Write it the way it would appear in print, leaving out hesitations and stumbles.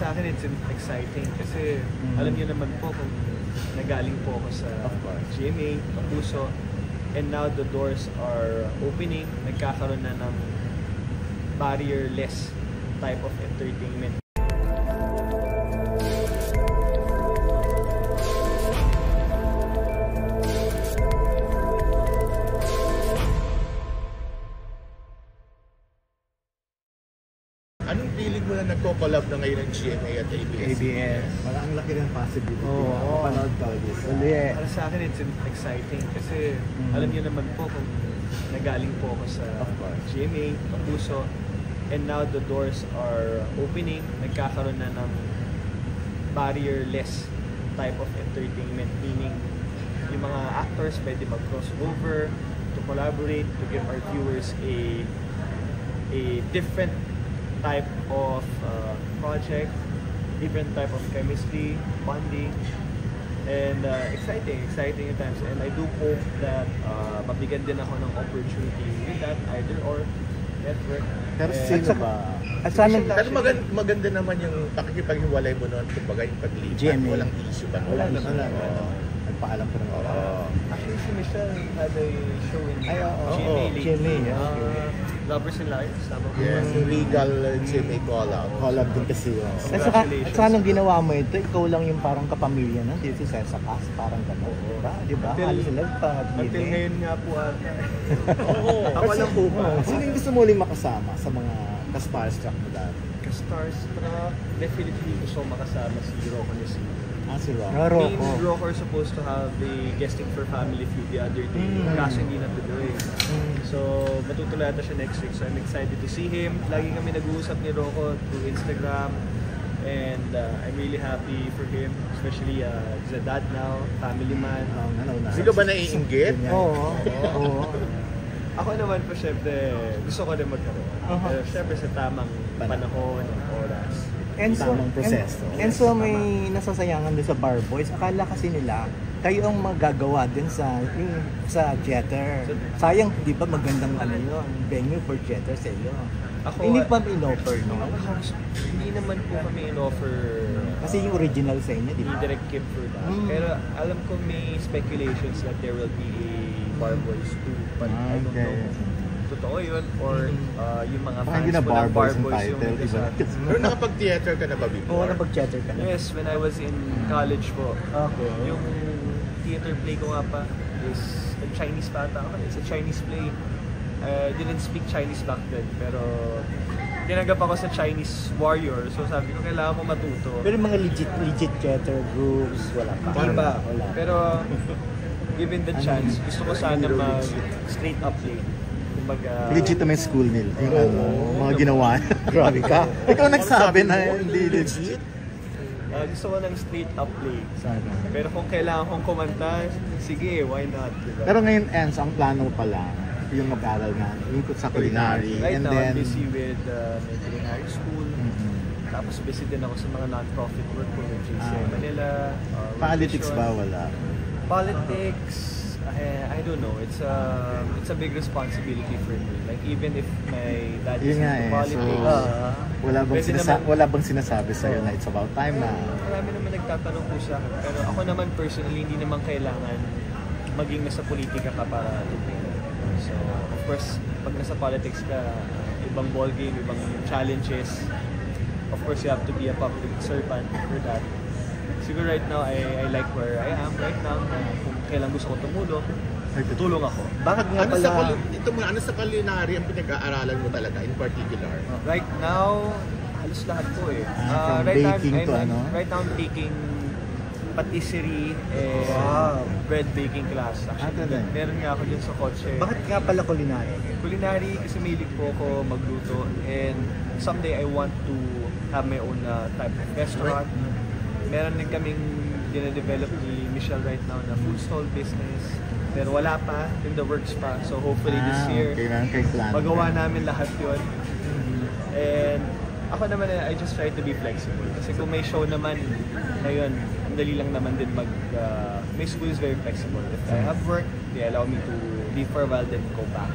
sa akin, it's exciting kasi alam niyo naman po kung nagaling po ako sa GMA, Kapuso, and now the doors are opening, nagkakaroon na ng barrier-less type of entertainment. Anong feeling mo na nagko-collab na ngayon ng GMA at ABS? Ang laki ng possibility. Oo. Mapanood ka ulit. Para sa akin, it's exciting kasi alam niyo naman po kung nagaling po ako sa GMA, Kapuso, and now the doors are opening, nagkakaroon na ng barrier-less type of entertainment, meaning yung mga actors pwede mag-crossover, to collaborate, to give our viewers a different type of project, different type of chemistry, bonding, and exciting yung times. And I do hope that mabigyan din ako ng opportunity with that, either or network. Pero sino ba? Pero maganda naman yung pakikipaghiwalay mo noon, kumbaga yung paglipat, walang issue ba? Wala naman. Nagpaalam ko naman. Actually, si Michelle had a show in GMA. Lovers and Liars. Yes, yung Regal GMA call-out. Call-out din kasi yun. Congratulations. At saka nung ginawa mo ito, ikaw lang yung parang kapamilya na dito sa cast, parang gano'n. Diba? Halos sila Until ngayon nga po ata. Ako lang po ba? Sino yung gusto mo ulit makasama sa mga ka-starstruck mo dati? Ka-starstruck, definitely gusto ko makasama si Rocco Nesino. Si Rocco. Me and Rocco are supposed to have the guesting for Family Feud the other day. Kaso hindi natuloy. So, matutuloy ata siya next week. So, I'm excited to see him. Lagi kami nag-uusap ni Rocco through Instagram. And I'm really happy for him. Especially, he's a dad now, family man. Hindi ka ba naiinggit? Oo. Ako naman po, syempre, gusto ko rin magkaroon. Pero syempre sa tamang panahon, oras. Tamang proseso. And so may nasasayangan din sa Bar Boys. Akala kasi nila, kayo ang magagawa din sa Jeter. Sayang, di ba magandang venue for Jeter sa iyo. Hindi pa in-offer, no? Hindi naman po kami in-offer. Kasi yung original sa inyo, di ba? Direct Kip for that. Pero alam ko may speculations that there will be a Bar Boys 2. But I don't know. Totoo yun, or yung mga fans na po ng Bar Boys yung Pero nakapag-theater ka na ba before? Oo, nakapag-theater ka na. Yes, when I was in college po. Okay. Yung theater play ko nga pa is a Chinese pa ata. It's a Chinese play. I didn't speak Chinese back then, pero tinanggap ako sa Chinese warrior. So sabi ko, kailangan ko matuto. Pero mga legit theater groups, wala pa. Wala. Pero given the chance, gusto ko sana mag-straight up play. Legitimate school nila. Yung mga ginawa. Grabe ka. Ikaw nagsabi na hindi legit. Gusto ko ng straight up play. Pero kung kailangan kong kumanta, sige, why not? Diba? Pero ngayon, Enz, ang plano pa lang, yung mag-aral na, ikot sa culinary. Right now, I'm busy with my culinary school. Tapos busy din ako sa mga non-profit work ko with JCI Manila. Politics ba? Wala. Politics, I don't know. It's a big responsibility for me. Like even if my dad is into politics, wala bang sinasabi sa'yo na it's about time na? Marami naman nagtatanong po sa akin. Pero ako naman personally, hindi naman kailangan maging nasa politika ka para tumingin. So of course, pag nasa politics ka, ibang ballgame, ibang challenges. Of course, you have to be a public servant for that. Siguro right now, I like where I am right now. Kung kailan gusto ko tutulong ako. Bakit nga pala? Ano sa culinary ang pinag-aaralan mo talaga in particular? Right now, halos lahat po eh. Right now, I'm taking patisserie and bread baking class. Actually, meron nga ako dyan sa kotse. Bakit nga pala culinary? Culinary kasi mahilig po ako magluto. And someday, I want to have my own type of restaurant. Meron din kaming dina-develop ni Michelle right now na food stall business. Pero wala pa, in the works pa. So hopefully this year, magawa namin lahat yun. And ako naman, I just try to be flexible. Kasi kung may show naman ngayon, ang dali lang naman din my school is very flexible. If I have work, they allow me to leave for a while then go back.